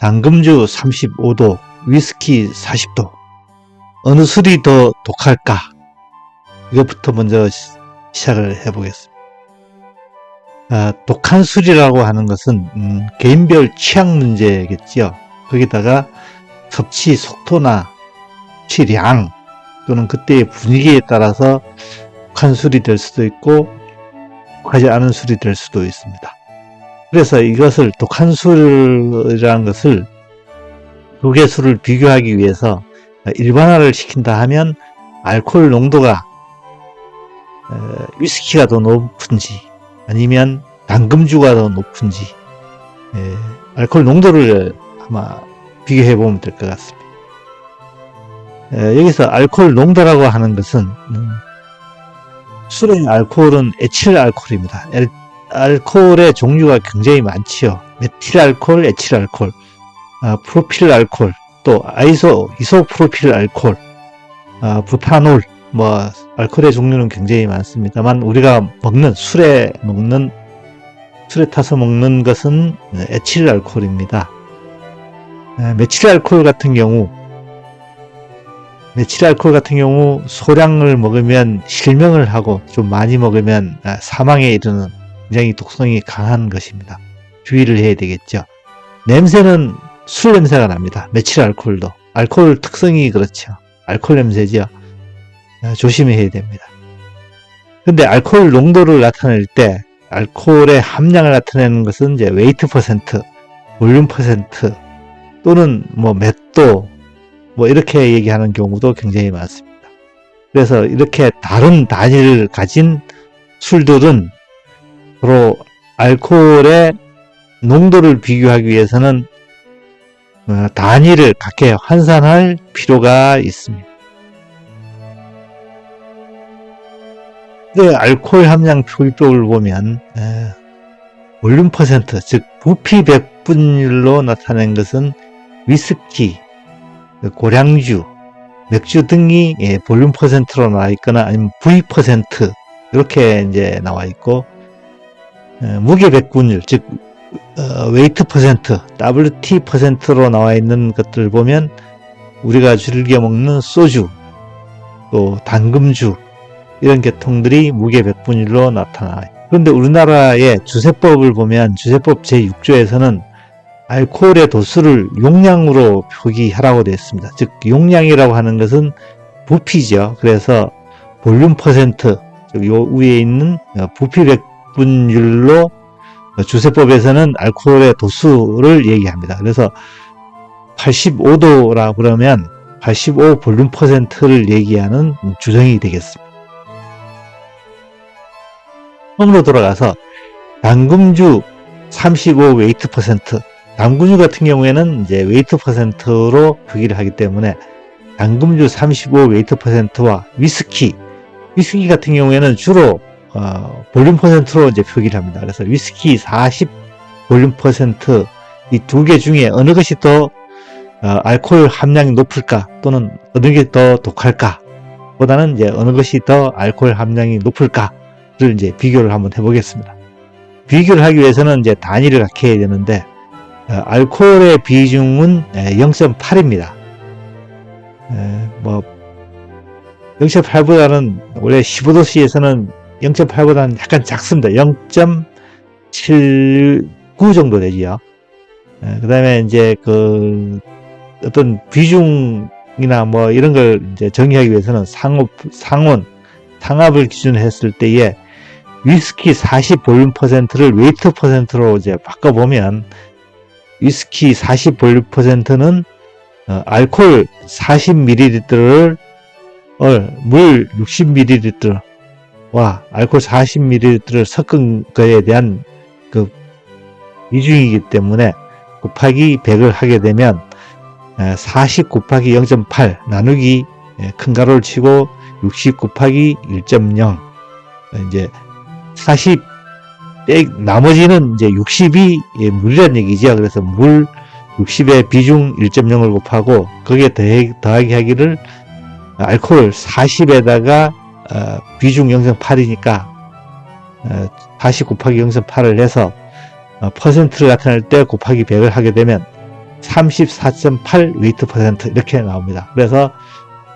당금주 35도, 위스키 40도. 어느 술이 더 독할까? 이것부터 먼저 시작을 해보겠습니다. 독한 술이라고 하는 것은 개인별 취향 문제겠지요. 거기다가 섭취 속도나 섭취량 또는 그때의 분위기에 따라서 독한 술이 될 수도 있고 독하지 않은 술이 될 수도 있습니다. 그래서 이것을 독한 술이라는 것을 두 개 술을 비교하기 위해서 일반화를 시킨다 하면 알코올 농도가 위스키가 더 높은지 아니면 당금주가 더 높은지 알코올 농도를 아마 비교해 보면 될 것 같습니다. 여기서 알코올 농도라고 하는 것은 술의 알코올은 에틸 알코올입니다. 알코올의 종류가 굉장히 많지요. 메틸 알코올, 에틸 알코올, 프로필 알코올, 또 이소프로필 알코올, 부타놀, 알코올의 종류는 굉장히 많습니다만 우리가 술에 타서 먹는 것은 에틸 알코올입니다. 메틸 알코올 같은 경우 소량을 먹으면 실명을 하고 좀 많이 먹으면 사망에 이르는 굉장히 독성이 강한 것입니다. 주의를 해야 되겠죠. 냄새는 술 냄새가 납니다. 메틸 알코올도. 알코올 특성이 그렇죠. 알코올 냄새죠. 조심해야 됩니다. 근데 알코올 농도를 나타낼 때 알코올의 함량을 나타내는 것은 이제 웨이트 퍼센트, 볼륨 퍼센트 또는 몇 도 이렇게 얘기하는 경우도 굉장히 많습니다. 그래서 이렇게 다른 단위를 가진 술들은 서로 알코올의 농도를 비교하기 위해서는 단위를 각각 환산할 필요가 있습니다. 알코올 함량 표기법을 보면 볼륨 퍼센트, 즉 부피 백분율로 나타낸 것은 위스키, 고량주, 맥주 등이 볼륨 퍼센트로 나와 있거나 아니면 V 퍼센트 이렇게 이제 나와 있고, 무게 백분율, 즉 웨이트 퍼센트, WT 퍼센트로 나와 있는 것들 보면 우리가 즐겨 먹는 소주, 또 당금주 이런 계통들이 무게 백분율로 나타나요. 그런데 우리나라의 주세법을 보면 주세법 제6조에서는 알코올의 도수를 용량으로 표기하라고 되어 있습니다. 즉 용량이라고 하는 것은 부피죠. 그래서 볼륨 퍼센트, 요 위에 있는 부피 백분율로 주세법에서는 알코올의 도수를 얘기합니다. 그래서 85도라 그러면 85 볼륨 퍼센트를 얘기하는 주정이 되겠습니다. 처음으로 돌아가서 당금주 35 웨이트 퍼센트, 당금주 같은 경우에는 이제 웨이트 퍼센트로 표기를 하기 때문에 당금주 35 웨이트 퍼센트와 위스키 같은 경우에는 주로 볼륨 퍼센트로 이제 표기를 합니다. 그래서 위스키 40 볼륨 퍼센트, 이 두 개 중에 어느 것이 더 알코올 함량이 높을까 또는 어느 게 더 독할까 보다는 이제 어느 것이 더 알코올 함량이 높을까를 이제 비교를 한번 해보겠습니다. 비교를 하기 위해서는 이제 단위를 갖춰야 되는데 알코올의 비중은 0.8입니다. 0.8보다는 원래 15도씨에서는 0.8보다는 약간 작습니다. 0.79 정도 되지요. 그 다음에 이제 어떤 비중이나 이런 걸 이제 정의하기 위해서는 상합을 기준으로 했을 때에 위스키 40 볼륨 퍼센트를 웨이트 퍼센트로 이제 바꿔보면 위스키 40 볼륨 퍼센트는 알코올 40ml를 물 60ml와 알코올 40ml를 섞은 거에 대한 비중이기 때문에 곱하기 100을 하게 되면 40 곱하기 0.8 나누기 큰 가로를 치고 60 곱하기 1.0 이제 40 나머지는 이제 60이 물이라는 얘기죠. 그래서 물 60의 비중 1.0을 곱하고 거기에 더하기 하기를 알코올 40에다가 비중 0.8이니까 40 곱하기 0.8을 해서 퍼센트를 나타낼 때 곱하기 100을 하게 되면 34.8 웨이트 퍼센트 이렇게 나옵니다. 그래서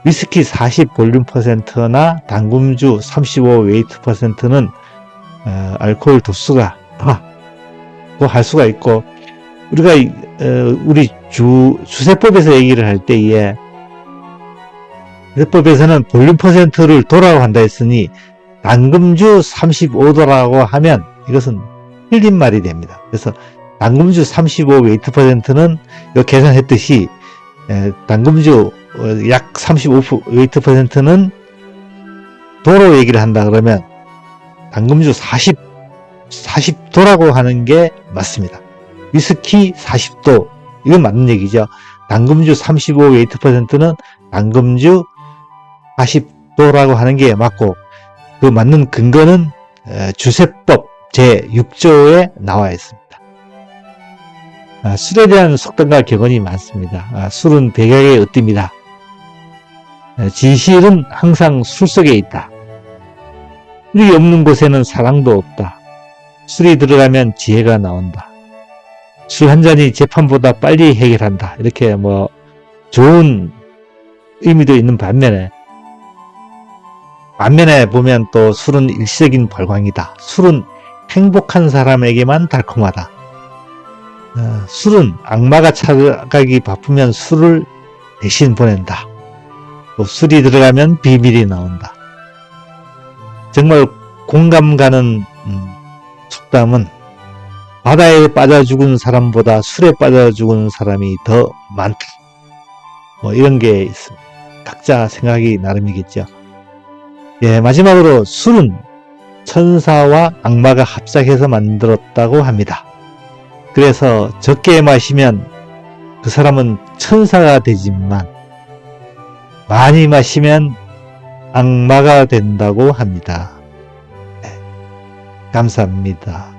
위스키 40 볼륨 퍼센트나 당금주 35 웨이트 퍼센트는 알코올 도수가 더 할 수가 있고, 우리가 우리 주세법에서 얘기를 할 때에 주세법에서는 볼륨 퍼센트를 도라고 한다 했으니 당금주 35도라고 하면 이것은 틀린 말이 됩니다. 그래서 당금주 35 웨이트 퍼센트는 요 계산했듯이 당금주 약 35 웨이트 퍼센트는 도로 얘기를 한다 그러면 당금주 40도라고 하는 게 맞습니다. 위스키 40도, 이건 맞는 얘기죠. 당금주 35 웨이트 퍼센트는 당금주 40도라고 하는 게 맞고, 그 맞는 근거는 주세법 제6조에 나와 있습니다. 술에 대한 속담과 격언이 많습니다. 술은 백약의 으뜸이다. 진실은 항상 술 속에 있다. 술이 없는 곳에는 사랑도 없다. 술이 들어가면 지혜가 나온다. 술 한 잔이 재판보다 빨리 해결한다. 이렇게 좋은 의미도 있는 반면에 보면 또 술은 일시적인 벌광이다. 술은 행복한 사람에게만 달콤하다. 술은 악마가 찾아가기 바쁘면 술을 대신 보낸다. 또 술이 들어가면 비밀이 나온다. 정말 공감 가는 속담은 바다에 빠져 죽은 사람보다 술에 빠져 죽은 사람이 더 많다. 이런 게 있습니다. 각자 생각이 나름이겠죠. 예, 마지막으로 술은 천사와 악마가 합작해서 만들었다고 합니다. 그래서 적게 마시면 그 사람은 천사가 되지만 많이 마시면 악마가 된다고 합니다. 네, 감사합니다.